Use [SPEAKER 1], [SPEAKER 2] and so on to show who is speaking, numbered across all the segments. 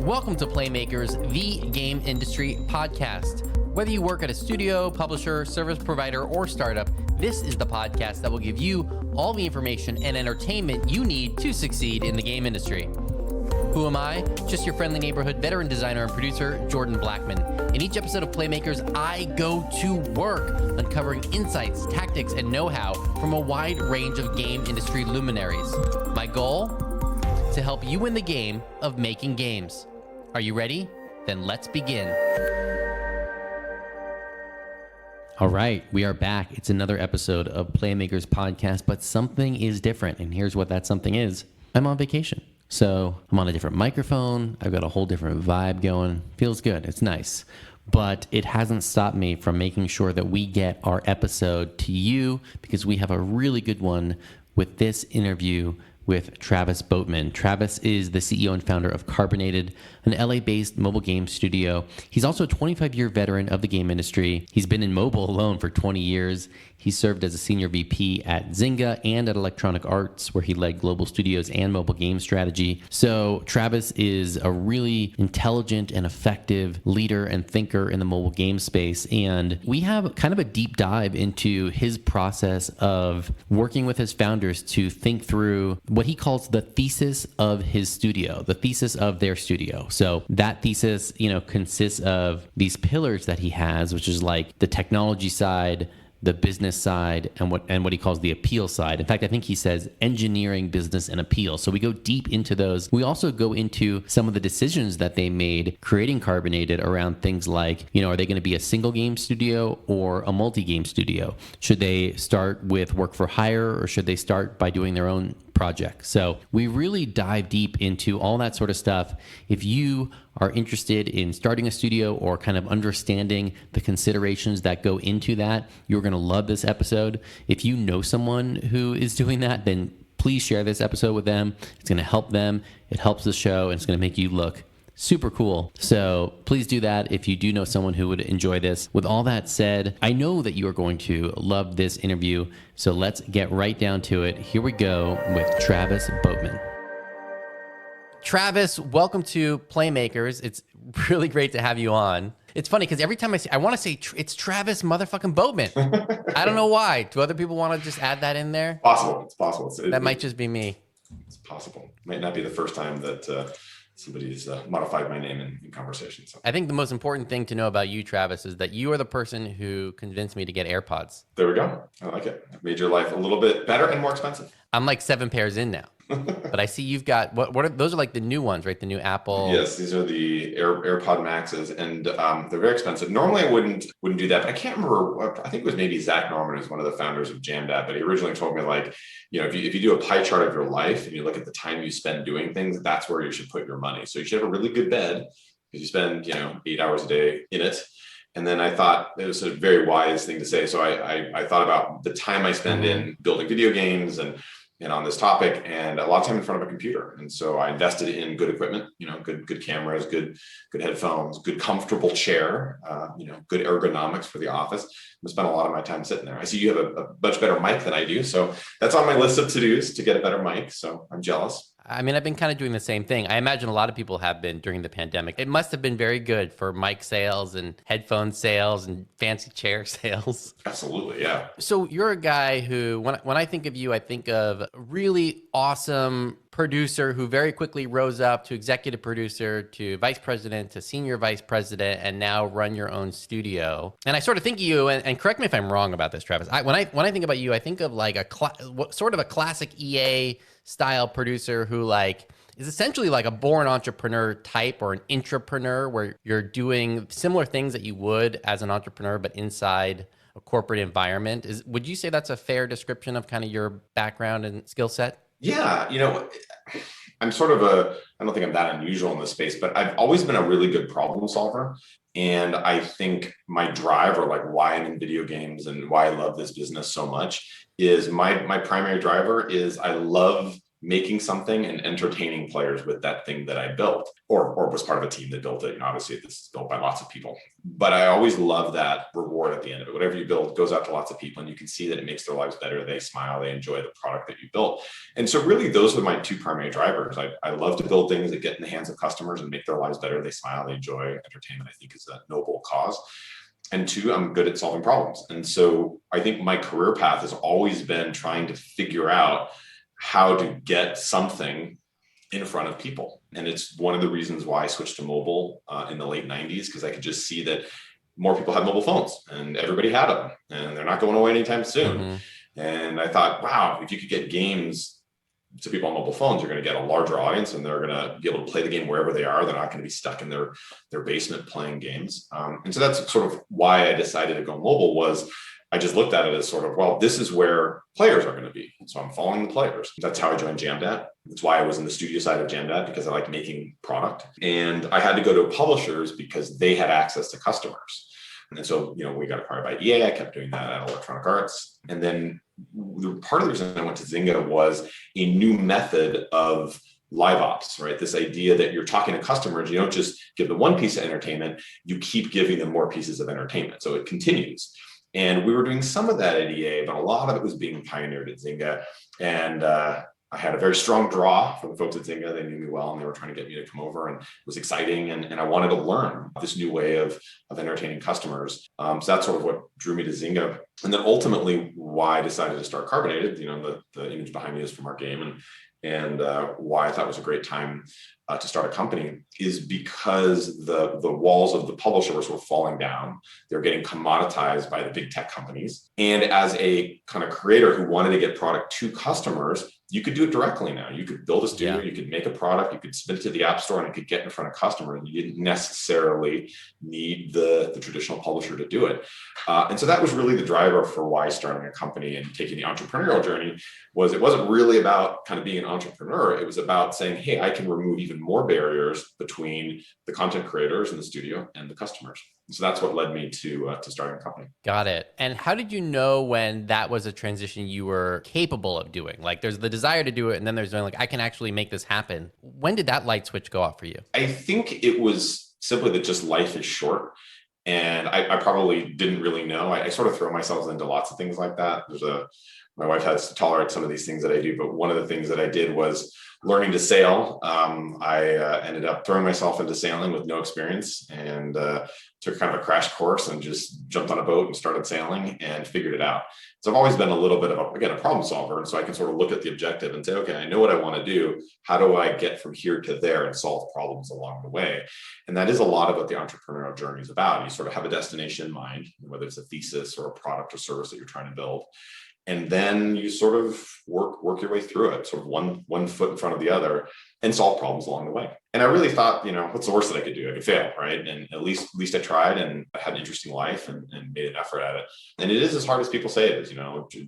[SPEAKER 1] Welcome to Playmakers, the game industry podcast. Whether you work at a studio, publisher, service provider, or startup, this is the podcast that will give you all the information and entertainment you need to succeed in the game industry. Who am I? Just your friendly neighborhood veteran designer and producer, Jordan Blackman. In each episode of Playmakers, I go to work uncovering insights, tactics, and know-how from a wide range of game industry luminaries. My goal? To help you win the game of making games. Are you ready? Then let's begin. All right, we are back. It's another episode of Playmakers podcast, but something is different. And here's what that something is. I'm on vacation. So I'm on a different microphone. I've got a whole different vibe going. Feels good. It's nice. But it hasn't stopped me from making sure that we get our episode to you because we have a really good one with this interview with Travis Boatman. Travis is the CEO and founder of Carbonated, an LA-based mobile game studio. He's also a 25-year veteran of the game industry. He's been in mobile alone for 20 years. He served as a senior VP at Zynga and at Electronic Arts, where he led global studios and mobile game strategy. So Travis is a really intelligent and effective leader and thinker in the mobile game space. And we have kind of a deep dive into his process of working with his founders to think through what he calls the thesis of his studio, the thesis of their studio. So that thesis, consists of these pillars that he has, which is like the technology side, the business side, and what he calls the appeal side. In fact, I think he says engineering, business, and appeal. So we go deep into those. We also go into some of the decisions that they made creating Carbonated around things like, are they going to be a single game studio or a multi-game studio? Should they start with work for hire or should they start by doing their own project? So we really dive deep into all that sort of stuff. If you are interested in starting a studio or kind of understanding the considerations that go into that, you're going to love this episode. If you know someone who is doing that, then please share this episode with them. It's going to help them. It helps the show, and it's going to make you look super cool. So please do that if you do know someone who would enjoy this. With all that said, I know that you are going to love this interview. So let's get right down to it. Here we go with Travis Boatman. Travis, welcome to Playmakers. It's really great to have you on. It's funny because every time I want to say it's Travis motherfucking Boatman. I don't know why. Do other people want to just add that in there?
[SPEAKER 2] Possible. It's possible.
[SPEAKER 1] That might just be me.
[SPEAKER 2] It's possible. Might not be the first time that somebody's modified my name in conversation. So.
[SPEAKER 1] I think the most important thing to know about you, Travis, is that you are the person who convinced me to get AirPods.
[SPEAKER 2] There we go. I like it. I've made your life a little bit better and more expensive.
[SPEAKER 1] I'm like 7 pairs in now. But I see you've got what are those? Are like the new ones, right? The new Apple.
[SPEAKER 2] Yes, these are the AirPod Maxes, and they're very expensive. Normally, I wouldn't do that, but I can't remember. I think it was maybe Zach Norman, who's one of the founders of Jamdad, but he originally told me if you do a pie chart of your life and you look at the time you spend doing things, that's where you should put your money. So you should have a really good bed because you spend 8 hours a day in it. And then I thought it was a very wise thing to say. So I thought about the time I spend in building video games and on this topic, and a lot of time in front of a computer. And so I invested in good equipment, good cameras, good headphones, good comfortable chair, good ergonomics for the office. I spent a lot of my time sitting there. I see you have a much better mic than I do. So that's on my list of to-dos to get a better mic. So I'm jealous.
[SPEAKER 1] I mean, I've been kind of doing the same thing. I imagine a lot of people have been during the pandemic. It must have been very good for mic sales and headphone sales and fancy chair sales.
[SPEAKER 2] Absolutely, yeah.
[SPEAKER 1] So you're a guy who, when I think of you, I think of a really awesome producer who very quickly rose up to executive producer, to vice president, to senior vice president, and now run your own studio. And I sort of think of you, and correct me if I'm wrong about this, Travis. When I think about you, I think of like sort of a classic EA style producer who is essentially like a born entrepreneur type or an intrapreneur, where you're doing similar things that you would as an entrepreneur, but inside a corporate environment. Would you say that's a fair description of kind of your background and skill set?
[SPEAKER 2] Yeah, I'm I don't think I'm that unusual in this space, but I've always been a really good problem solver. And I think my drive, or like why I'm in video games and why I love this business so much, is my primary driver is I love making something and entertaining players with that thing that I built, or was part of a team that built it. Obviously, this is built by lots of people, but I always love that reward at the end of it. Whatever you build goes out to lots of people, and you can see that it makes their lives better. They smile, they enjoy the product that you built. And so really those were my two primary drivers. I love to build things that get in the hands of customers and make their lives better. They smile, they enjoy. Entertainment, I think, is a noble cause. And two, I'm good at solving problems. And so I think my career path has always been trying to figure out how to get something in front of people. And it's one of the reasons why I switched to mobile in the late 90s, because I could just see that more people had mobile phones and everybody had them and they're not going away anytime soon. Mm-hmm. And I thought, wow, if you could get games to people on mobile phones, you're going to get a larger audience and they're going to be able to play the game wherever they are. They're not going to be stuck in their basement playing games. And so that's sort of why I decided to go mobile. Was I just looked at it as sort of, well, this is where players are going to be. So I'm following the players. That's how I joined Jamdat. That's why I was in the studio side of Jamdat, because I like making product. And I had to go to publishers because they had access to customers. And so, we got acquired by EA. I kept doing that at Electronic Arts. And then part of the reason I went to Zynga was a new method of live ops, right? This idea that you're talking to customers, you don't just give them one piece of entertainment, you keep giving them more pieces of entertainment. So it continues. And we were doing some of that at EA, but a lot of it was being pioneered at Zynga. And I had a very strong draw from the folks at Zynga. They knew me well, and they were trying to get me to come over, and it was exciting. And I wanted to learn this new way of entertaining customers. So that's sort of what drew me to Zynga. And then ultimately why I decided to start Carbonated. The image behind me is from our game, and why I thought it was a great time to start a company is because the walls of the publishers were falling down. They're getting commoditized by the big tech companies. And as a kind of creator who wanted to get product to customers, you could do it directly now. You could build a studio, you could make a product, you could submit it to the App Store, and it could get in front of customers. And you didn't necessarily need the traditional publisher to do it. And so that was really the driver for why starting a company and taking the entrepreneurial journey. It wasn't really about kind of being an entrepreneur. It was about saying, hey, I can remove even more barriers between the content creators in the studio and the customers. So that's what led me to starting a company.
[SPEAKER 1] Got it. And how did you know when that was a transition you were capable of doing? Like there's the desire to do it, and then there's I can actually make this happen. When did that light switch go off for you?
[SPEAKER 2] I think it was simply that just life is short. And I probably didn't really know. I sort of throw myself into lots of things like that. My wife has to tolerate some of these things that I do, but one of the things that I did was learning to sail. I ended up throwing myself into sailing with no experience, and took kind of a crash course and just jumped on a boat and started sailing and figured it out. So I've always been a little bit of a problem solver. And so I can sort of look at the objective and say, okay, I know what I want to do. How do I get from here to there and solve problems along the way? And that is a lot of what the entrepreneurial journey is about. You sort of have a destination in mind, whether it's a thesis or a product or service that you're trying to build. And then you sort of work your way through it, sort of one foot in front of the other, and solve problems along the way. And I really thought, what's the worst that I could do? I could fail, right? And at least I tried, and I had an interesting life and made an effort at it. And it is as hard as people say it is.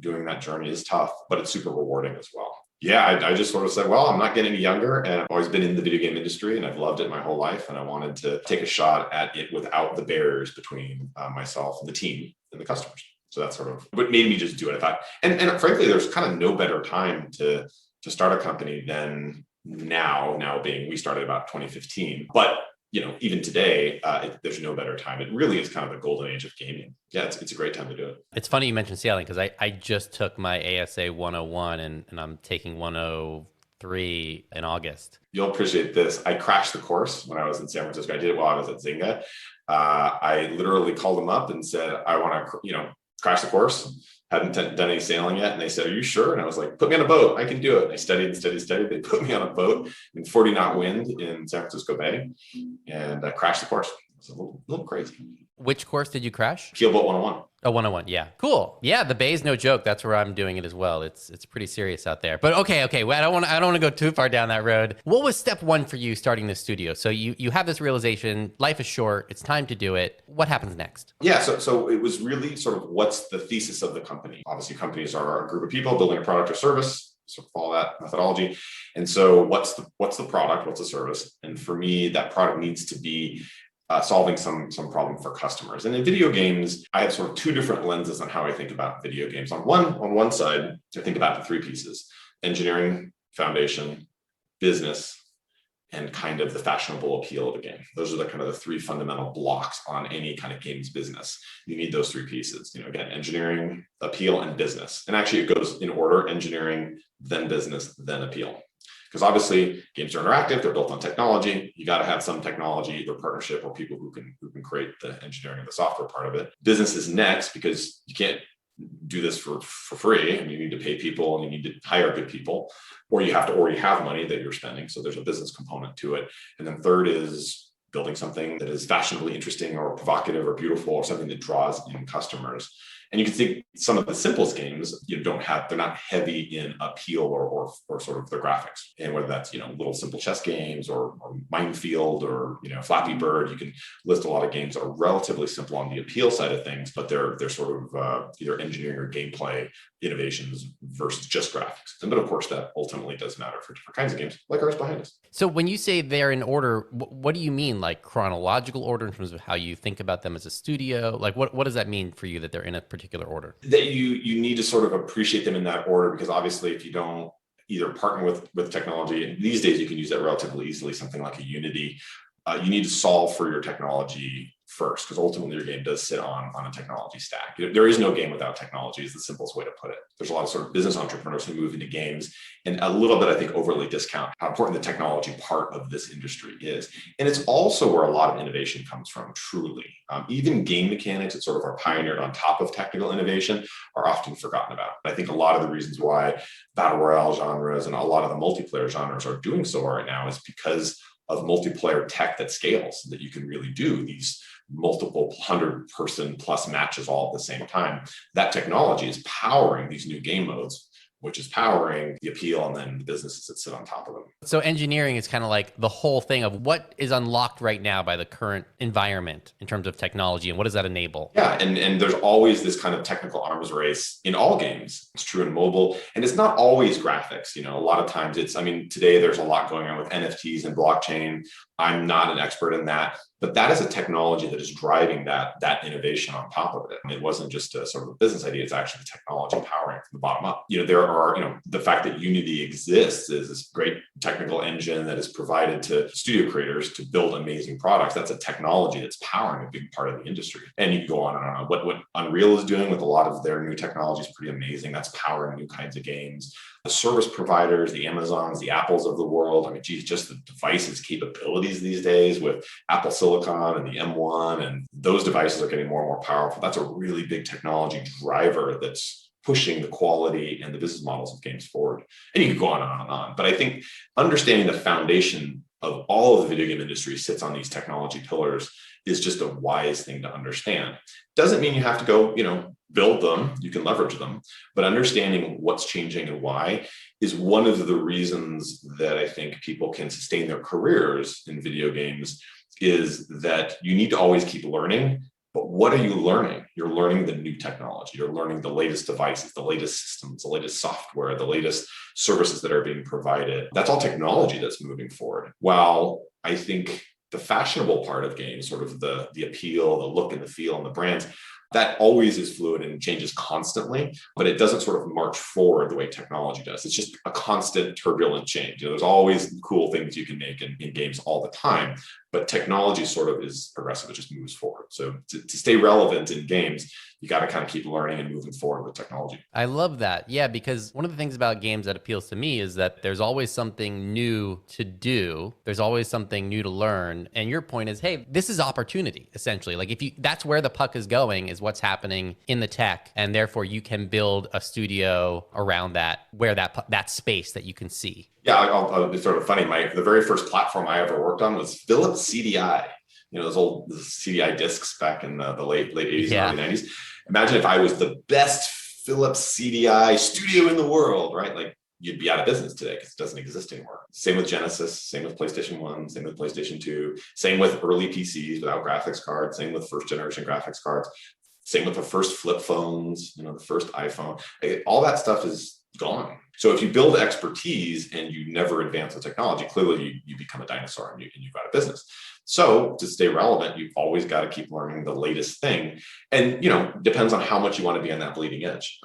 [SPEAKER 2] Doing that journey is tough, but it's super rewarding as well. Yeah, I just sort of said, well, I'm not getting any younger, and I've always been in the video game industry, and I've loved it my whole life, and I wanted to take a shot at it without the barriers between myself and the team and the customers. So that's sort of what made me just do it. I thought, and frankly, there's kind of no better time to start a company than now being, we started about 2015, but even today, there's no better time. It really is kind of the golden age of gaming. Yeah, it's a great time to do it.
[SPEAKER 1] It's funny you mentioned sailing, because I just took my ASA 101 and I'm taking 103 in August.
[SPEAKER 2] You'll appreciate this. I crashed the course when I was in San Francisco. I did it while I was at Zynga. I literally called them up and said, I want to, crash the course. Hadn't done any sailing yet. And they said, are you sure? And I was like, put me on a boat. I can do it. And I studied and studied. They put me on a boat in 40 knot wind in San Francisco Bay, and I crashed the course. It was a little crazy.
[SPEAKER 1] Which course did you crash?
[SPEAKER 2] Keelboat 101.
[SPEAKER 1] Oh, 101. Yeah. Cool. Yeah. The Bay's no joke. That's where I'm doing it as well. It's pretty serious out there, but okay. Well, I don't want to go too far down that road. What was step one for you starting this studio? So you have this realization, life is short. It's time to do it. What happens next?
[SPEAKER 2] Yeah. So it was really sort of, what's the thesis of the company? Obviously, companies are a group of people building a product or service. So follow that methodology. And so what's the product? What's the service? And for me, that product needs to be solving some problem for customers. And in video games, I have sort of two different lenses on how I think about video games. On one side, I think about the three pieces: engineering, foundation, business, and kind of the fashionable appeal of a game. Those are the kind of the three fundamental blocks on any kind of games business. You need those three pieces. Again, engineering, appeal, and business. And actually it goes in order: engineering, then business, then appeal. Because obviously games are interactive, they're built on technology. You got to have some technology, either partnership or people who can create the engineering and the software part of it. Business is next, because you can't do this for free, and you need to pay people and you need to hire good people, or you have to already have money that you're spending. So there's a business component to it. And then third is building something that is fashionably interesting or provocative or beautiful, or something that draws in customers. And you can think some of the simplest games, they're not heavy in appeal or sort of their graphics. And whether that's, little simple chess games or Minefield or, Flappy Bird, you can list a lot of games that are relatively simple on the appeal side of things, but they're sort of either engineering or gameplay innovations versus just graphics. But of course, that ultimately does matter for different kinds of games, like ours behind us.
[SPEAKER 1] So when you say they're in order, what do you mean? Like chronological order in terms of how you think about them as a studio? Like what does that mean for you that they're in a particular order?
[SPEAKER 2] That you need to sort of appreciate them in that order, because obviously if you don't either partner with technology, and these days you can use that relatively easily, something like a Unity, you need to solve for your technology first, because ultimately your game does sit on a technology stack. There is no game without technology, is the simplest way to put it. There's a lot of sort of business entrepreneurs who move into games and a little bit, I think, overly discount how important the technology part of this industry is. And it's also where a lot of innovation comes from, truly. Even game mechanics that sort of are pioneered on top of technical innovation are often forgotten about. I think a lot of the reasons why battle royale genres and a lot of the multiplayer genres are doing so right now is because of multiplayer tech that scales, that you can really do these multiple 100-person plus matches all at the same time. That technology is powering these new game modes, which is powering the appeal and then the businesses that sit on top of them.
[SPEAKER 1] So engineering is kind of like the whole thing of what is unlocked right now by the current environment in terms of technology, and what does that enable?
[SPEAKER 2] Yeah, and there's always this kind of technical arms race in all games. It's true in mobile, and it's not always graphics. A lot of times today there's a lot going on with NFTs and blockchain. I'm not an expert in that, but that is a technology that is driving that innovation on top of it. And it wasn't just a sort of a business idea, it's actually the technology powering it from the bottom up. There are, the fact that Unity exists is this great technical engine that is provided to studio creators to build amazing products. That's a technology that's powering a big part of the industry. And you can go on and on. What Unreal is doing with a lot of their new technology is pretty amazing. That's powering new kinds of games. The service providers, the Amazons, the Apples of the world. Just the devices capabilities these days with Apple Silicon and the M1, and those devices are getting more and more powerful. That's a really big technology driver that's pushing the quality and the business models of games forward. And you can go on and on and on. But I think understanding the foundation of all of the video game industry sits on these technology pillars is just a wise thing to understand. Doesn't mean you have to go, build them, you can leverage them, but understanding what's changing and why is one of the reasons that I think people can sustain their careers in video games, is that you need to always keep learning. But what are you learning? You're learning the new technology. You're learning the latest devices, the latest systems, the latest software, the latest services that are being provided. That's all technology that's moving forward. While I think the fashionable part of games, sort of the appeal, the look and the feel and the brands, that always is fluid and changes constantly, but it doesn't sort of march forward the way technology does. It's just a constant turbulent change. There's always cool things you can make in games all the time, but technology sort of is progressive. It just moves forward. So to stay relevant in games, you got to kind of keep learning and moving forward with technology.
[SPEAKER 1] I love that. Yeah, because one of the things about games that appeals to me is that there's always something new to do. There's always something new to learn. And your point is, hey, this is opportunity, essentially. Like that's where the puck is going, is what's happening in the tech. And therefore you can build a studio around that, where that space that you can see.
[SPEAKER 2] Yeah, it's sort of funny. The very first platform I ever worked on was Philips CDI. Those old CDI discs back in the late 80s and early 90s. Imagine if I was the best Philips CDI studio in the world, right? Like, you'd be out of business today because it doesn't exist anymore. Same with Genesis, same with PlayStation 1, same with PlayStation 2, same with early PCs without graphics cards, same with first generation graphics cards, same with the first flip phones, the first iPhone. All that stuff is gone. So if you build expertise and you never advance the technology, clearly you become a dinosaur and you've got a business. So to stay relevant, you've always got to keep learning the latest thing. And, depends on how much you want to be on that bleeding edge.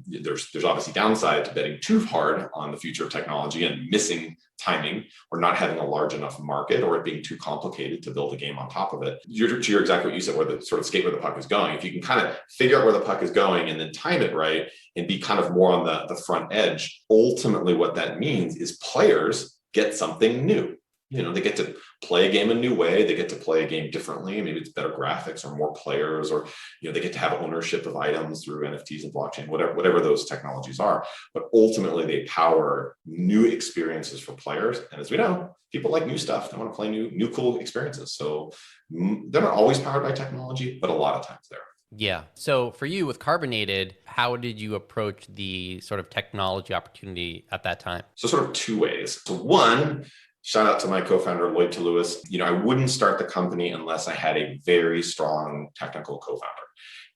[SPEAKER 2] There's obviously downside to betting too hard on the future of technology and missing timing or not having a large enough market or it being too complicated to build a game on top of it. You're exactly what you said, where the sort of skate where the puck is going. If you can kind of figure out where the puck is going and then time it right and be kind of more on the front edge, ultimately what that means is players get something new. They get to play a game a new way. They get to play a game differently. Maybe it's better graphics or more players, or they get to have ownership of items through NFTs and blockchain, whatever those technologies are. But ultimately, they power new experiences for players. And as we know, people like new stuff. They want to play new cool experiences. So they're not always powered by technology, but a lot of times they're.
[SPEAKER 1] Yeah. So for you with Carbonated, how did you approach the sort of technology opportunity at that time?
[SPEAKER 2] So sort of two ways. So one, shout out to my co-founder, Lloyd Toulouse. I wouldn't start the company unless I had a very strong technical co-founder.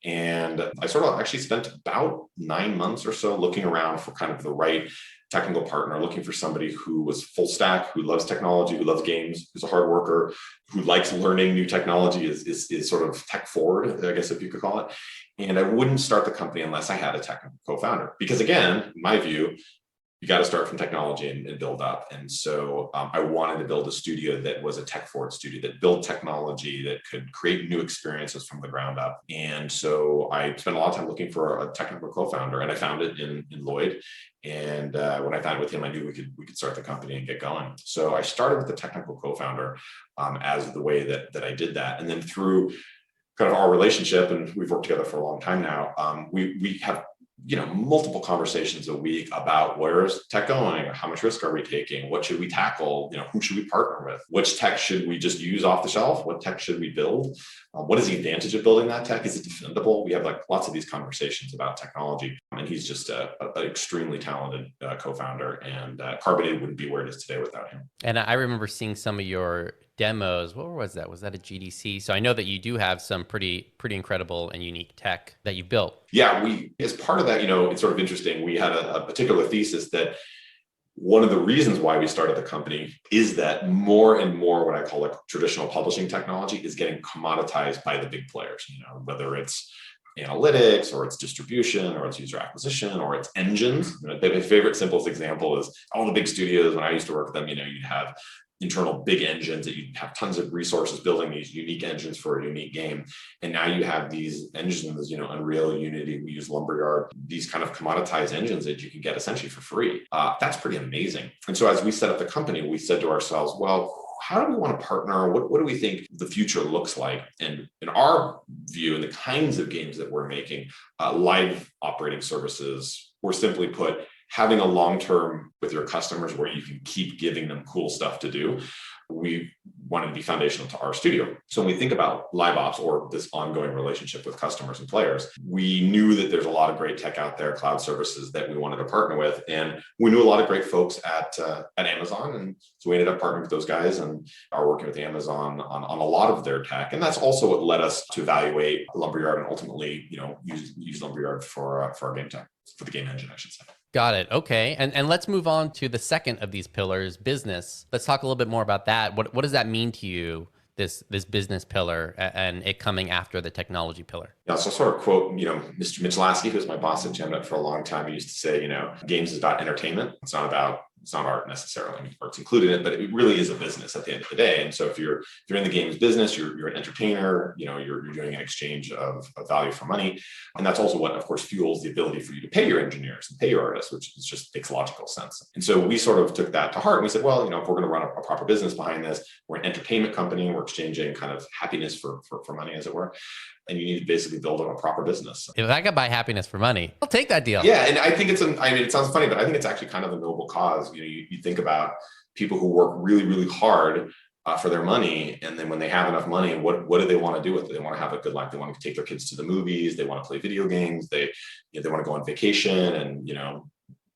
[SPEAKER 2] And I sort of actually spent about 9 months or so looking around for kind of the right technical partner, looking for somebody who was full stack, who loves technology, who loves games, who's a hard worker, who likes learning new technology, is sort of tech forward, I guess if you could call it. And I wouldn't start the company unless I had a technical co-founder. Because again, in my view, you got to start from technology and build up. And so I wanted to build a studio that was a tech forward studio that built technology that could create new experiences from the ground up. And so I spent a lot of time looking for a technical co-founder, and I found it in Lloyd. And when I found it with him, I knew we could start the company and get going. So I started with the technical co-founder as the way that I did that. And then through kind of our relationship, and we've worked together for a long time now, we have multiple conversations a week about where's tech going, how much risk are we taking, what should we tackle, who should we partner with, which tech should we just use off the shelf, what tech should we build, what is the advantage of building that tech, is it defendable? We have lots of these conversations about technology, and he's just an extremely talented co-founder, and Carbonated wouldn't be where it is today without him.
[SPEAKER 1] And I remember seeing some of your demos. What was that? Was that a GDC? So I know that you do have some pretty incredible and unique tech that you built.
[SPEAKER 2] Yeah, as part of that, it's sort of interesting. We had a particular thesis that one of the reasons why we started the company is that more and more what I call traditional publishing technology is getting commoditized by the big players, whether it's analytics or it's distribution or it's user acquisition or it's engines. My favorite simplest example is all the big studios. When I used to work with them, you'd have internal big engines that you have tons of resources building these unique engines for a unique game. And now you have these engines, Unreal, Unity, we use Lumberyard, these kind of commoditized engines that you can get essentially for free. That's pretty amazing. And so as we set up the company, we said to ourselves, well, how do we want to partner? What do we think the future looks like? And in our view, in the kinds of games that we're making, live operating services, or simply put, having a long-term with your customers where you can keep giving them cool stuff to do, we wanted to be foundational to our studio. So when we think about live ops or this ongoing relationship with customers and players, we knew that there's a lot of great tech out there, cloud services that we wanted to partner with. And we knew a lot of great folks at Amazon. And so we ended up partnering with those guys and are working with Amazon on a lot of their tech. And that's also what led us to evaluate Lumberyard and ultimately, use Lumberyard for our game tech, for the game engine, I should say.
[SPEAKER 1] Got it. Okay. And let's move on to the second of these pillars, business. Let's talk a little bit more about that. What does that mean to you, this business pillar and it coming after the technology pillar?
[SPEAKER 2] Yeah, so I'll sort of quote, Mr. Mitch Lasky, who's my boss at Gemnet for a long time. He used to say, games is about entertainment. It's not art necessarily. I mean, art's included in it, but it really is a business at the end of the day. And so if you're in the games business, you're an entertainer, you're doing an exchange of value for money. And that's also what, of course, fuels the ability for you to pay your engineers and pay your artists, which just makes logical sense. And so we sort of took that to heart and we said, well, if we're going to run a proper business behind this, we're an entertainment company, we're exchanging kind of happiness for money, as it were. And you need to basically build a proper business.
[SPEAKER 1] If I could buy happiness for money, I'll take that deal.
[SPEAKER 2] Yeah, and I think it sounds funny, but I think it's actually kind of a noble cause. You think about people who work really, really hard for their money, and then when they have enough money, what do they want to do with it? They want to have a good life. They want to take their kids to the movies. They want to play video games. They want to go on vacation and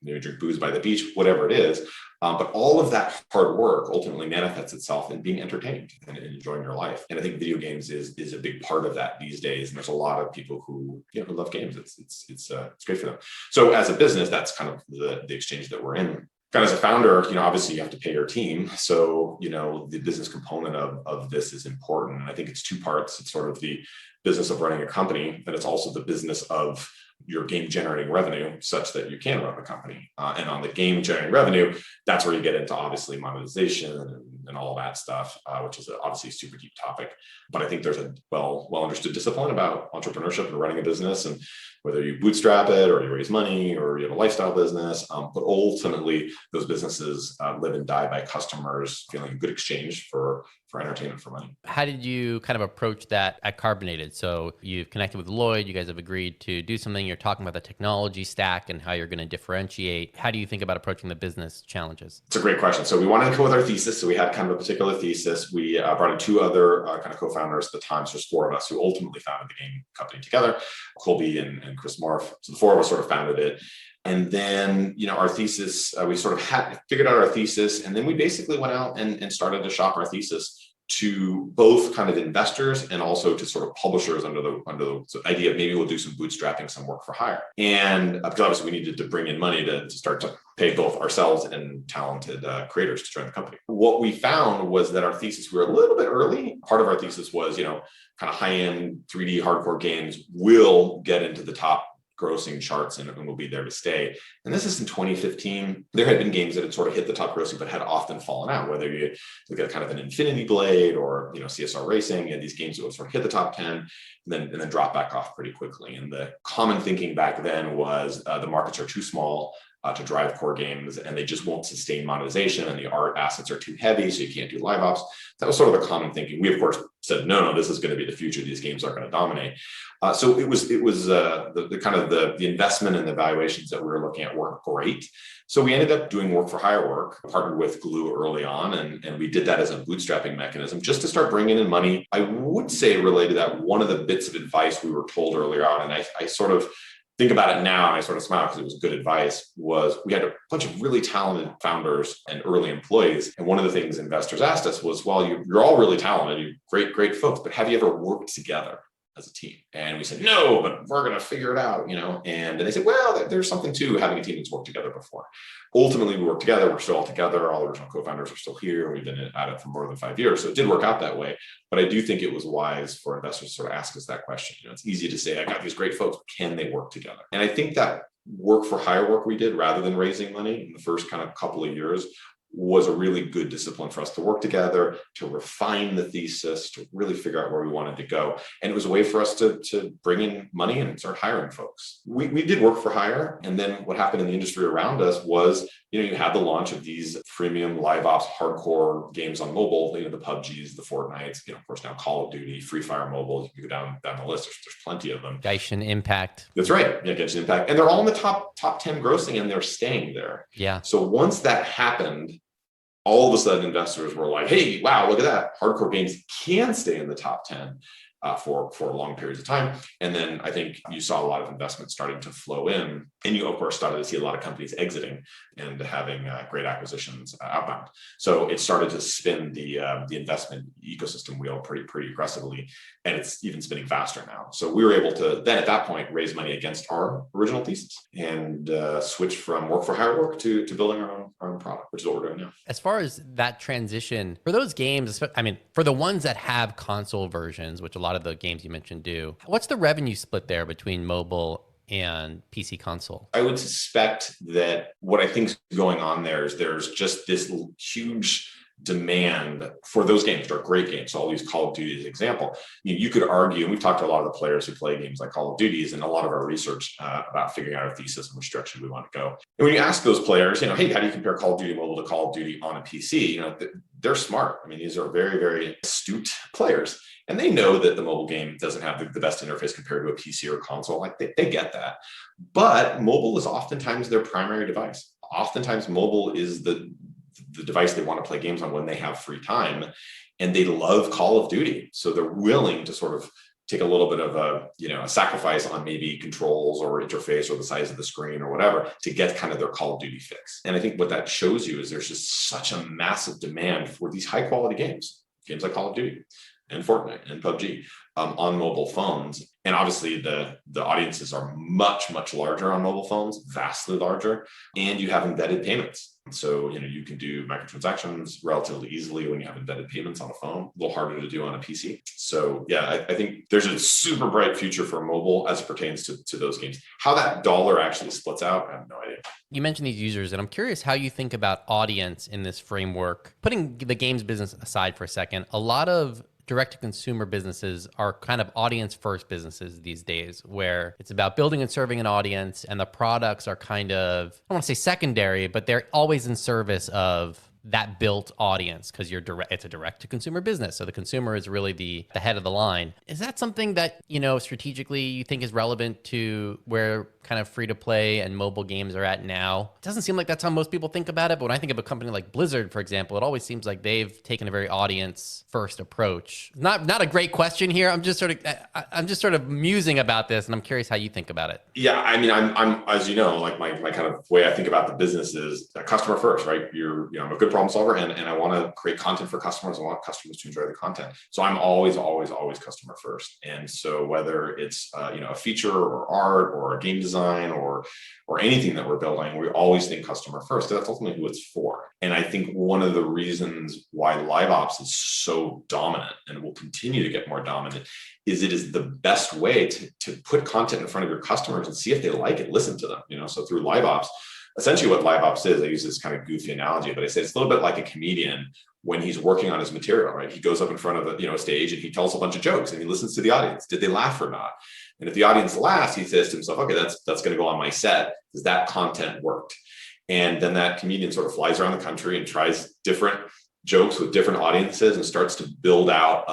[SPEAKER 2] maybe drink booze by the beach, whatever it is. But all of that hard work ultimately manifests itself in being entertained and enjoying your life. And I think video games is a big part of that these days. And there's a lot of people who who love games. It's great for them. So as a business, that's kind of the exchange that we're in. Kind of as a founder, obviously you have to pay your team. So, the business component of this is important. And I think it's two parts. It's sort of the business of running a company, and it's also the business of your game generating revenue such that you can run the company. And on the game generating revenue, that's where you get into obviously monetization and all of that stuff, which is obviously a super deep topic. But I think there's a well understood discipline about entrepreneurship and running a business, and whether you bootstrap it or you raise money or you have a lifestyle business. But ultimately, those businesses live and die by customers feeling a good exchange for entertainment for money.
[SPEAKER 1] How did you kind of approach that at Carbonated? So you've connected with Lloyd, you guys have agreed to do something, you're talking about the technology stack and how you're going to differentiate. How do you think about approaching the business challenges?
[SPEAKER 2] It's a great question. So we wanted to go with our thesis. So we had kind of a particular thesis. We brought in two other kind of co-founders at the time. So there's four of us who ultimately founded the game company together, Colby and Chris Morf. So the four of us sort of founded it. And then, our thesis, we sort of had figured out our thesis. And then we basically went out and started to shop our thesis to both kind of investors and also to sort of publishers under the idea of maybe we'll do some bootstrapping, some work for hire. And because obviously we needed to bring in money to start to pay both ourselves and talented creators to join the company. What we found was that our thesis, we were a little bit early. Part of our thesis was, kind of high-end 3D hardcore games will get into the top grossing charts and will be there to stay. And this is in 2015. There had been games that had sort of hit the top grossing, but had often fallen out, whether you look at kind of an Infinity Blade or, CSR Racing, and these games that would sort of hit the top 10 and then drop back off pretty quickly. And the common thinking back then was the markets are too small to drive core games, and they just won't sustain monetization, and the art assets are too heavy, so you can't do live ops. That was sort of the common thinking. We, of course, said, no, this is going to be the future. These games are going to dominate. So it was the kind of the investment and the valuations that we were looking at weren't great. So we ended up doing work for hire work, partnered with Glue early on, and we did that as a bootstrapping mechanism just to start bringing in money. I would say related to that, one of the bits of advice we were told earlier on, and I sort of think about it now, and I sort of smile because it was good advice, was we had a bunch of really talented founders and early employees. And one of the things investors asked us was, well, you're all really talented, you're great folks, but have you ever worked together as a team? And we said, no, but we're going to figure it out, And they said, well, there's something to having a team that's worked together before. Ultimately, we worked together. We're still all together. All the original co-founders are still here. We've been at it for more than 5 years. So it did work out that way. But I do think it was wise for investors to sort of ask us that question. It's easy to say, I got these great folks. Can they work together? And I think that work for hire work we did rather than raising money in the first kind of couple of years was a really good discipline for us to work together, to refine the thesis, to really figure out where we wanted to go. And it was a way for us to bring in money and start hiring folks. We did work for hire. And then what happened in the industry around us was, you had the launch of these freemium live ops hardcore games on mobile, the PUBGs, the Fortnites, of course now Call of Duty, Free Fire Mobile, you go down the list, there's plenty of them.
[SPEAKER 1] Genshin Impact.
[SPEAKER 2] That's right. Yeah, Genshin Impact. And they're all in the top 10 grossing, and they're staying there.
[SPEAKER 1] Yeah.
[SPEAKER 2] So once that happened, all of a sudden investors were like, hey, wow, look at that. Hardcore games can stay in the top 10 for long periods of time. And then I think you saw a lot of investment starting to flow in. And you, of course, started to see a lot of companies exiting and having great acquisitions outbound. So it started to spin the investment ecosystem wheel pretty aggressively. And it's even spinning faster now. So we were able to then at that point raise money against our original thesis and switch from work for hire work to building our own product, which is what we're doing now.
[SPEAKER 1] As far as that transition, for those games, for the ones that have console versions, which a lot of the games you mentioned do, what's the revenue split there between mobile and PC console?
[SPEAKER 2] I would suspect that what I think is going on there is there's just this huge demand for those games, which are great games. So I'll use Call of Duty as an example. You could argue, and we've talked to a lot of the players who play games like Call of Duty, and a lot of our research about figuring out our thesis and which direction we want to go. And when you ask those players, hey, how do you compare Call of Duty mobile to Call of Duty on a PC? They're smart. These are very, very astute players. And they know that the mobile game doesn't have the best interface compared to a PC or console. They get that. But mobile is oftentimes their primary device. Oftentimes mobile is the device they want to play games on when they have free time. And they love Call of Duty. So they're willing to sort of take a little bit of a sacrifice on maybe controls or interface or the size of the screen or whatever to get kind of their Call of Duty fix. And I think what that shows you is there's just such a massive demand for these high quality games like Call of Duty and Fortnite and PUBG on mobile phones. And obviously the audiences are much, much larger on mobile phones, vastly larger, and you have embedded payments. So, you can do microtransactions relatively easily when you have embedded payments on a phone, a little harder to do on a PC. So yeah, I think there's a super bright future for mobile as it pertains to those games. How that dollar actually splits out, I have no idea.
[SPEAKER 3] You mentioned these users, and I'm curious how you think about audience in this framework. Putting the games business aside for a second, a lot of direct-to-consumer businesses are kind of audience-first businesses these days, where it's about building and serving an audience, and the products are kind of, I don't want to say secondary, but they're always in service of that built audience because it's a direct-to-consumer business. So the consumer is really the head of the line. Is that something that, strategically you think is relevant to where kind of free-to-play and mobile games are at now? It doesn't seem like that's how most people think about it, but when I think of a company like Blizzard, for example, it always seems like they've taken a very audience-first approach. Not a great question here. I'm just sort of musing about this, and I'm curious how you think about it.
[SPEAKER 2] Yeah, I mean, I'm as you know, like my kind of way I think about the business is customer first, right? I'm a good problem solver, and I want to create content for customers. I want customers to enjoy the content. So I'm always customer first. And so whether it's a feature or art or a game design or anything that we're building, we always think customer first. That's ultimately who it's for. And I think one of the reasons why live ops is so dominant and will continue to get more dominant is it is the best way to put content in front of your customers and see if they like it, listen to them. So through live ops, essentially what live ops is, I use this kind of goofy analogy, but I say it's a little bit like a comedian when he's working on his material, right? He goes up in front of a stage and he tells a bunch of jokes and he listens to the audience. Did they laugh or not? And if the audience laughs, he says to himself, okay, that's going to go on my set because that content worked. And then that comedian sort of flies around the country and tries different jokes with different audiences and starts to build out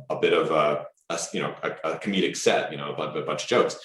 [SPEAKER 2] a bit of a comedic set, a bunch of jokes.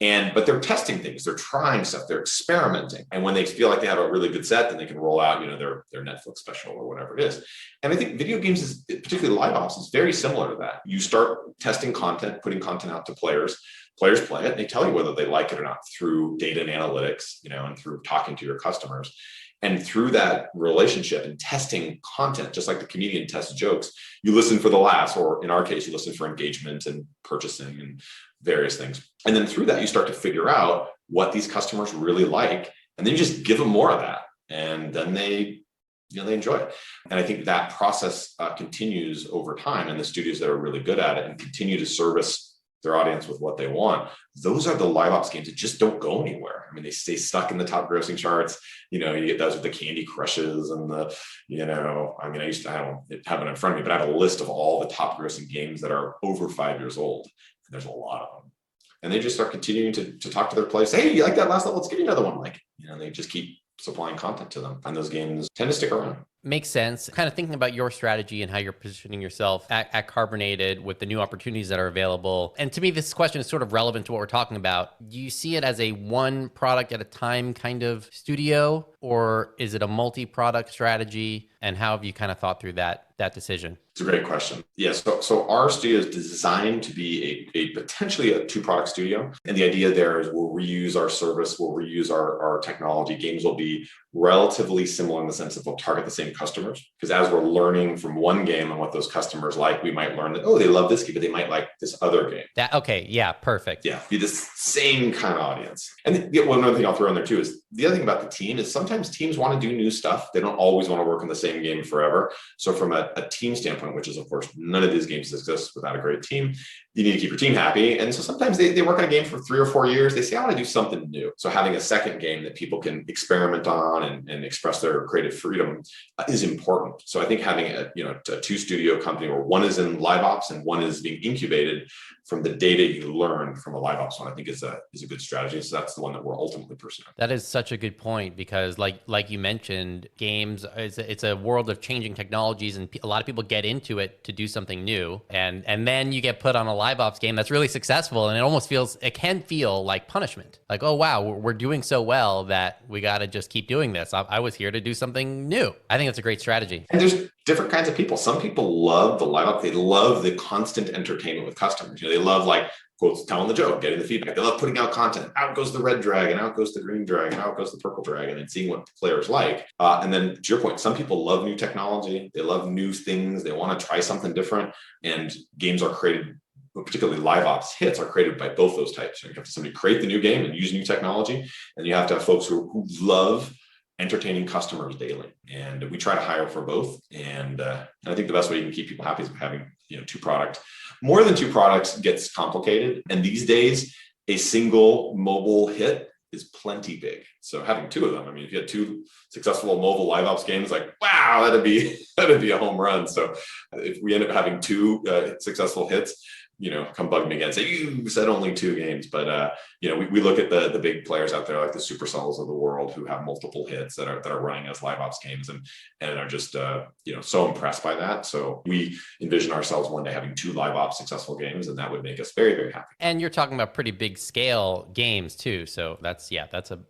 [SPEAKER 2] But they're testing things, they're trying stuff, they're experimenting. And when they feel like they have a really good set, then they can roll out, their Netflix special or whatever it is. And I think video games is, particularly live ops, is very similar to that. You start testing content, putting content out to players. Players play it, and they tell you whether they like it or not through data and analytics, and through talking to your customers. And through that relationship and testing content, just like the comedian tests jokes, you listen for the laughs, or in our case, you listen for engagement and purchasing and various things. And then through that, you start to figure out what these customers really like, and then you just give them more of that. And then they enjoy it. And I think that process continues over time. And the studios that are really good at it and continue to service their audience with what they want, those are the live ops games that just don't go anywhere. I mean, they stay stuck in the top grossing charts. You get those with the Candy Crushes and I don't have it in front of me, but I have a list of all the top grossing games that are over 5 years old. And there's a lot of them. And they just start continuing to talk to their players. Hey, you like that last level? Let's give you another one. They just keep supplying content to them. And those games tend to stick around.
[SPEAKER 3] Makes sense. Kind of thinking about your strategy and how you're positioning yourself at Carbonated with the new opportunities that are available. And to me, this question is sort of relevant to what we're talking about. Do you see it as a one product at a time kind of studio, or is it a multi-product strategy? And how have you kind of thought through that decision?
[SPEAKER 2] It's a great question. Yes. So our studio is designed to be a potentially a two-product studio. And the idea there is we'll reuse our service, we'll reuse our technology. Games will be relatively similar in the sense that they'll target the same customers. Because as we're learning from one game and what those customers like, we might learn that, they love this game, but they might like this other game.
[SPEAKER 3] Okay. Yeah. Perfect.
[SPEAKER 2] Yeah. Be this same kind of audience. And another thing I'll throw in there too is the other thing about the team is sometimes teams want to do new stuff. They don't always want to work in the same game forever. So from a team standpoint, which is of course, none of these games exist without a great team, you need to keep your team happy. And so sometimes they work on a game for 3 or 4 years. They say, I want to do something new. So having a second game that people can experiment on and express their creative freedom is important. So I think having a two studio company where one is in live ops and one is being incubated from the data you learn from a live ops one, I think is a good strategy. So that's the one that we're ultimately pursuing.
[SPEAKER 3] That is such a good point because like you mentioned, games, it's a world of changing technologies and a lot of people get into it to do something new. And then you get put on a live live ops game that's really successful, and it can feel like punishment. Like, oh wow, we're doing so well that we got to just keep doing this. I was here to do something new. I think it's a great strategy.
[SPEAKER 2] And there's different kinds of people. Some people love the live ops. They love the constant entertainment with customers. They love like quotes, telling the joke, getting the feedback. They love putting out content. Out goes the red dragon, out goes the green dragon, out goes the purple dragon, and seeing what players like. And then to your point, some people love new technology. They love new things. They want to try something different. And games are created, particularly live ops hits, are created by both those types. You have somebody create the new game and use new technology, and you have to have folks who love entertaining customers daily. And we try to hire for both. And I think the best way you can keep people happy is by having two products. More than two products gets complicated. And these days, a single mobile hit is plenty big. So having two of them, I mean, if you had two successful mobile live ops games, like, wow, that'd be a home run. So if we end up having two successful hits, come bug me again and say, you said only two games. But, we look at the big players out there, like the Supercells of the world, who have multiple hits that are running as live ops games and are just, so impressed by that. So we envision ourselves one day having two live ops successful games, and that would make us very, very happy.
[SPEAKER 3] And you're talking about pretty big scale games too. So that's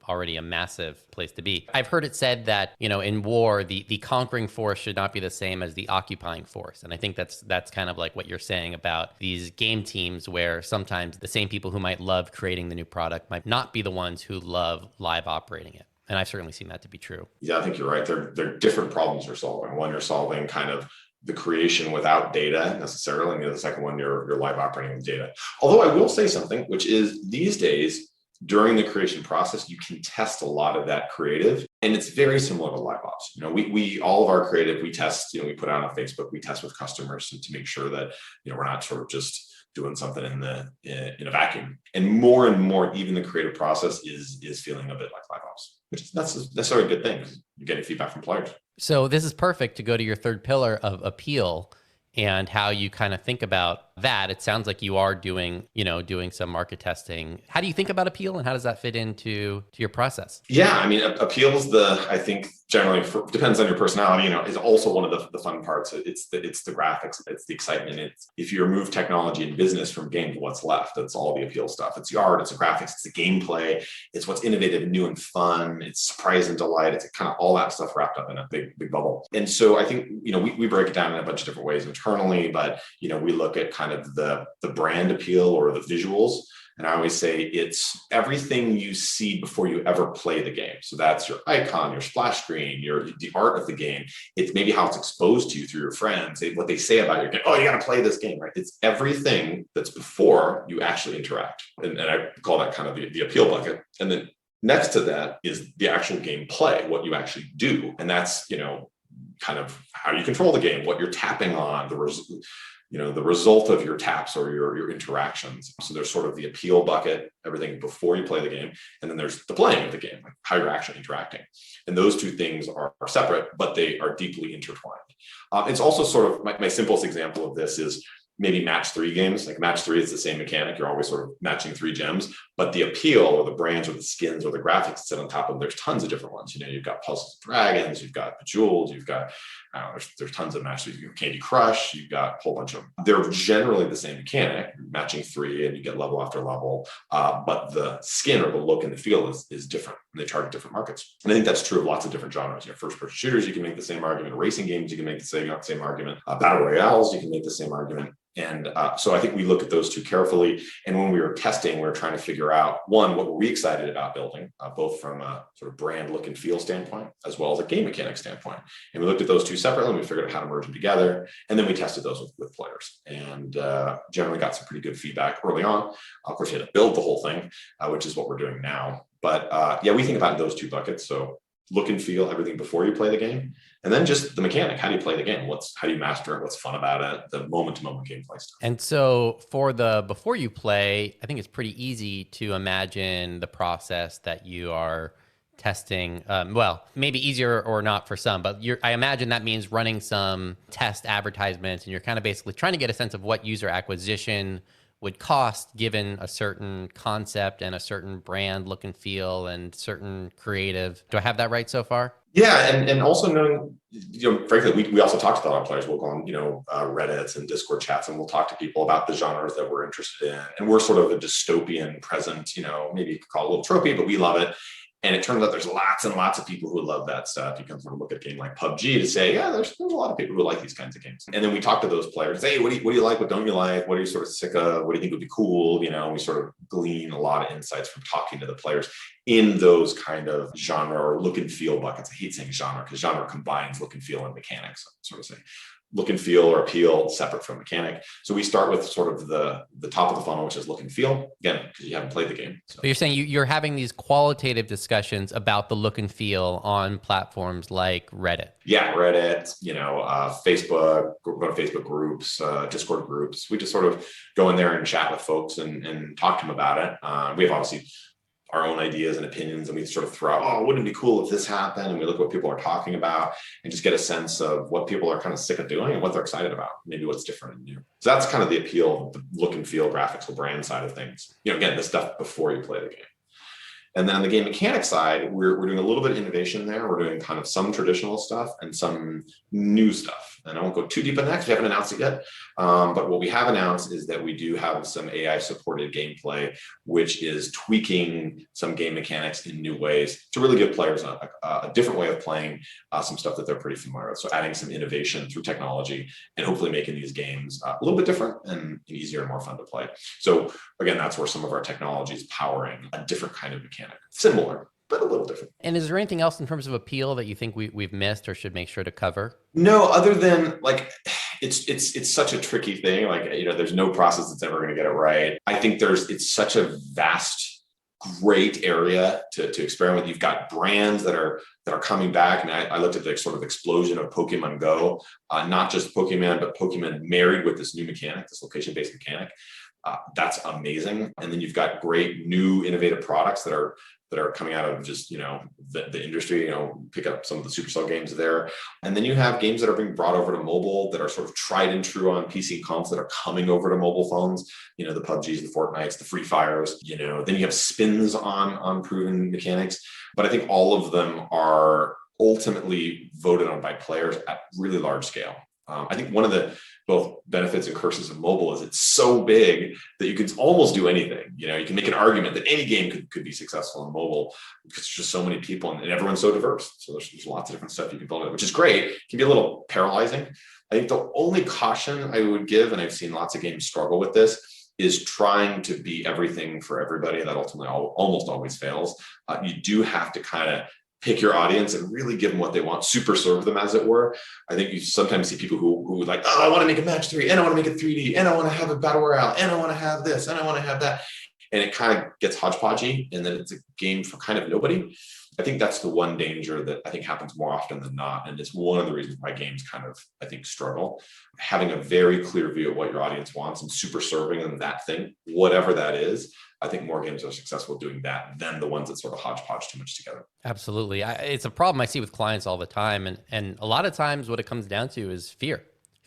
[SPEAKER 3] already a massive place to be. I've heard it said that, in war, the conquering force should not be the same as the occupying force. And I think that's kind of like what you're saying about these game teams, where sometimes the same people who might love creating the new product might not be the ones who love live operating it. And I've certainly seen that to be true.
[SPEAKER 2] Yeah, I think you're right. They're different problems you're solving. One, you're solving kind of the creation without data necessarily. And the second one, you're live operating with data. Although I will say something, which is these days, during the creation process, you can test a lot of that creative, and it's very similar to live ops. We all of our creative, we test, we put out on Facebook, we test with customers to make sure that, we're not sort of just doing something in a vacuum. And more, even the creative process is feeling a bit like live ops, which that's necessarily a good thing, because you're getting feedback from players.
[SPEAKER 3] So this is perfect to go to your third pillar of appeal and how you kind of think about that. It sounds like you are doing some market testing. How do you think about appeal, and how does that fit into your process?
[SPEAKER 2] Yeah, I mean, appeal is I think generally depends on your personality, is also one of the fun parts. It's the graphics, it's the excitement. It's if you remove technology and business from games, what's left? It's all the appeal stuff. It's the art, it's the graphics, it's the gameplay, it's what's innovative and new and fun, it's surprise and delight, it's kind of all that stuff wrapped up in a big bubble. And so I think, we break it down in a bunch of different ways internally, but we look at kind of the brand appeal or the visuals. And I always say it's everything you see before you ever play the game. So that's your icon, your splash screen, the art of the game. It's maybe how it's exposed to you through your friends, what they say about your game. Oh, you got to play this game, right? It's everything that's before you actually interact. And I call that kind of the appeal bucket. And then next to that is the actual gameplay, what you actually do. And that's, kind of how you control the game, what you're tapping on, the result of your taps or your interactions. So there's sort of the appeal bucket, everything before you play the game. And then there's the playing of the game, like how you're actually interacting. And those two things are separate, but they are deeply intertwined. It's also sort of my simplest example of this is maybe match 3 games. Like match 3 is the same mechanic. You're always sort of matching 3 gems, but the appeal or the brands or the skins or the graphics that sit on top of them, there's tons of different ones. You've got Puzzles and Dragons, you've got Bejeweled, you've got, there's tons of matches. You've got Candy Crush, you've got a whole bunch of them. They're generally the same mechanic, matching 3 and you get level after level, but the skin or the look and the feel is different. And they target different markets. And I think that's true of lots of different genres. First-person shooters, you can make the same argument. Racing games, you can make the same argument. Battle royales, you can make the same argument. And so I think we look at those two carefully. And when we were testing, we were trying to figure out, one, what were we excited about building, both from a sort of brand look and feel standpoint, as well as a game mechanic standpoint. And we looked at those two separately, and we figured out how to merge them together. And then we tested those with players and generally got some pretty good feedback early on. Of course, you had to build the whole thing, which is what we're doing now. But we think about those 2 buckets. So look and feel, everything before you play the game. And then just the mechanic. How do you play the game? How do you master it? What's fun about it? The moment-to-moment gameplay stuff.
[SPEAKER 3] And so for the before you play, I think it's pretty easy to imagine the process that you are testing. Well, maybe easier or not for some, but I imagine that means running some test advertisements, and you're kind of basically trying to get a sense of what user acquisition would cost given a certain concept and a certain brand look and feel and certain creative. Do I have that right so far?
[SPEAKER 2] Yeah, and also knowing, frankly, we also talk to a lot of players. We'll go on, Reddits and Discord chats, and we'll talk to people about the genres that we're interested in. And we're sort of a dystopian present, maybe you could call it a little tropey, but we love it. And it turns out there's lots and lots of people who love that stuff. You can sort of look at a game like PUBG to say, yeah, there's a lot of people who like these kinds of games. And then we talk to those players. Hey, what do you like? What don't you like? What are you sort of sick of? What do you think would be cool? We sort of glean a lot of insights from talking to the players in those kind of genre or look and feel buckets. I hate saying genre because genre combines look and feel and mechanics. Sort of say look and feel or appeal separate from mechanic. So we start with sort of the top of the funnel, which is look and feel, again, because you haven't played the game. So
[SPEAKER 3] But you're saying you're having these qualitative discussions about the look and feel on platforms like Reddit.
[SPEAKER 2] Yeah, Reddit, Facebook, go to Facebook groups, Discord groups. We just sort of go in there and chat with folks and talk to them about it. We have obviously our own ideas and opinions, and we sort of throw out, oh, wouldn't it be cool if this happened? And we look at what people are talking about and just get a sense of what people are kind of sick of doing and what they're excited about, maybe what's different and new. So that's kind of the appeal of the look and feel, graphical brand side of things. Again, the stuff before you play the game. And then on the game mechanic side, we're doing a little bit of innovation there. We're doing kind of some traditional stuff and some new stuff. And I won't go too deep in that because we haven't announced it yet. But what we have announced is that we do have some AI-supported gameplay, which is tweaking some game mechanics in new ways to really give players a different way of playing some stuff that they're pretty familiar with. So adding some innovation through technology and hopefully making these games a little bit different and easier and more fun to play. So again, that's where some of our technology is powering a different kind of mechanic. Similar, but a little different.
[SPEAKER 3] And is there anything else in terms of appeal that you think we've missed or should make sure to cover?
[SPEAKER 2] No, other than it's such a tricky thing. There's no process that's ever going to get it right. I think it's such a vast, great area to experiment with. You've got brands that are coming back. And I looked at the sort of explosion of Pokemon Go, not just Pokemon, but Pokemon married with this new mechanic, this location-based mechanic. That's amazing. And then you've got great new innovative products that are coming out of just, the industry, pick up some of the Supercell games there. And then you have games that are being brought over to mobile that are sort of tried and true on PC and comps that are coming over to mobile phones, the PUBGs, the Fortnites, the Free Fires, then you have spins on proven mechanics. But I think all of them are ultimately voted on by players at really large scale. I think one of the both benefits and curses of mobile is it's so big that you can almost do anything. You can make an argument that any game could be successful on mobile because there's just so many people and everyone's so diverse. So there's lots of different stuff you can build, which is great. It can be a little paralyzing. I think the only caution I would give, and I've seen lots of games struggle with this, is trying to be everything for everybody. That ultimately almost always fails. You do have to kind of pick your audience and really give them what they want, super serve them, as it were. I think you sometimes see people who would like, oh, I want to make a match 3, and I want to make it 3D, and I want to have a battle royale, and I want to have this, and I want to have that. And it kind of gets hodgepodgey, and then it's a game for kind of nobody. I think that's the one danger that I think happens more often than not. And it's one of the reasons why games kind of, I think, struggle. Having a very clear view of what your audience wants and super serving them that thing, whatever that is, I think more games are successful doing that than the ones that sort of hodgepodge too much together.
[SPEAKER 3] Absolutely. It's a problem I see with clients all the time. And a lot of times what it comes down to is fear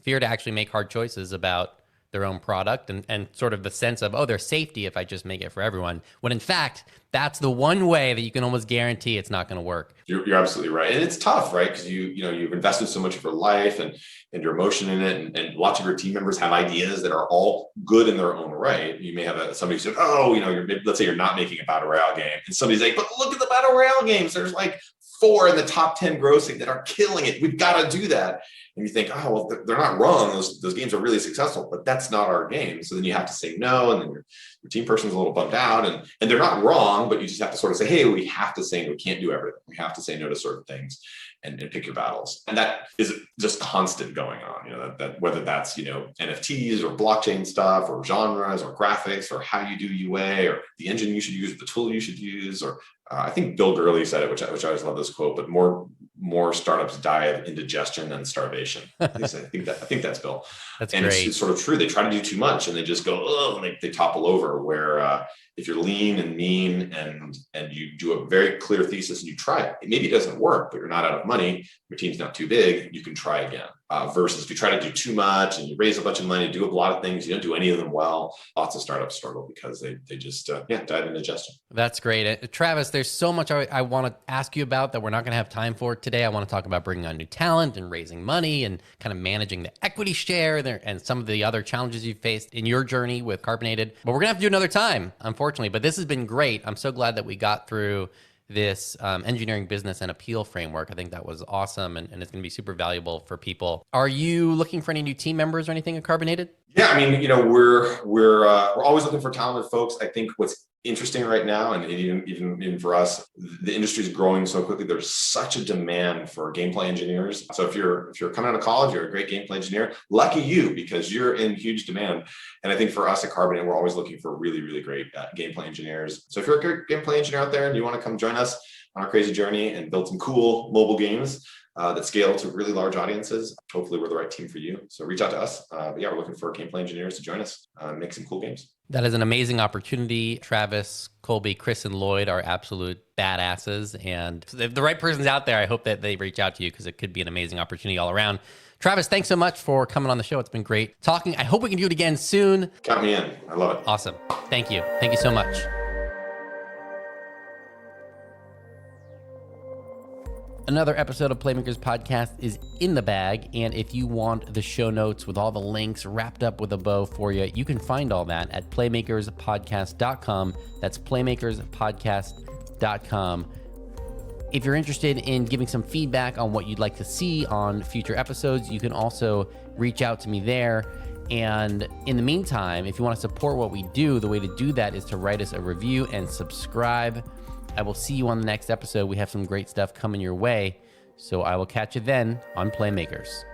[SPEAKER 3] to actually make hard choices about their own product and sort of the sense of, there's safety if I just make it for everyone. When in fact, that's the one way that you can almost guarantee it's not going to work.
[SPEAKER 2] You're absolutely right. And it's tough, right? Because you've invested so much of your life and your emotion in it. And lots of your team members have ideas that are all good in their own right. You may have somebody who said, let's say you're not making a battle royale game. And somebody's like, but look at the battle royale games. There's like 4 in the top 10 grossing that are killing it. We've got to do that. And you think, they're not wrong. Those games are really successful, but that's not our game. So then you have to say no. And then your team person's a little bummed out and they're not wrong, but you just have to sort of say, hey, we have to say, we can't do everything. We have to say no to certain things and pick your battles. And that is just constant going on, that whether that's, NFTs or blockchain stuff or genres or graphics or how you do UA or the engine you should use, or the tool you should use, or I think Bill Gurley said it, which I always love this quote, but more startups die of indigestion than starvation. I think that's Bill.
[SPEAKER 3] That's
[SPEAKER 2] and
[SPEAKER 3] great.
[SPEAKER 2] It's sort of true. They try to do too much and they just go, and they topple over. Where if you're lean and mean and you do a very clear thesis and you try it, maybe it doesn't work, but you're not out of money, your team's not too big, you can try again. versus if you try to do too much and you raise a bunch of money, do a lot of things, you don't do any of them well. Lots of startups struggle because they just dive into gesture.
[SPEAKER 3] That's great. Travis, there's so much I want to ask you about that we're not going to have time for today. I want to talk about bringing on new talent and raising money and kind of managing the equity share there and some of the other challenges you've faced in your journey with Carbonated. But we're going to have to do another time, unfortunately. But this has been great. I'm so glad that we got through this engineering business and appeal framework. I think that was awesome, and it's going to be super valuable for people. Are you looking for any new team members or anything at Carbonated?
[SPEAKER 2] Yeah, I mean, we're always looking for talented folks. I think what's interesting right now, and even for us, the industry is growing so quickly. There's such a demand for gameplay engineers. So if you're coming out of college, you're a great gameplay engineer. Lucky you, because you're in huge demand. And I think for us at Carbonate, we're always looking for really, really great gameplay engineers. So if you're a great gameplay engineer out there and you want to come join us on our crazy journey and build some cool mobile games that scale to really large audiences, hopefully we're the right team for you. So reach out to us. But yeah, we're looking for gameplay engineers to join us, make some cool games.
[SPEAKER 3] That is an amazing opportunity. Travis, Colby, Chris, and Lloyd are absolute badasses. And if the right person's out there, I hope that they reach out to you because it could be an amazing opportunity all around. Travis, thanks so much for coming on the show. It's been great talking. I hope we can do it again soon.
[SPEAKER 2] Count me in. I love it.
[SPEAKER 3] Awesome. Thank you. Thank you so much. Another episode of Playmakers Podcast is in the bag, and if you want the show notes with all the links wrapped up with a bow for you, you can find all that at playmakerspodcast.com. That's playmakerspodcast.com. If you're interested in giving some feedback on what you'd like to see on future episodes, you can also reach out to me there. And in the meantime, if you want to support what we do, the way to do that is to write us a review and subscribe. I will see you on the next episode. We have some great stuff coming your way. So I will catch you then on Playmakers.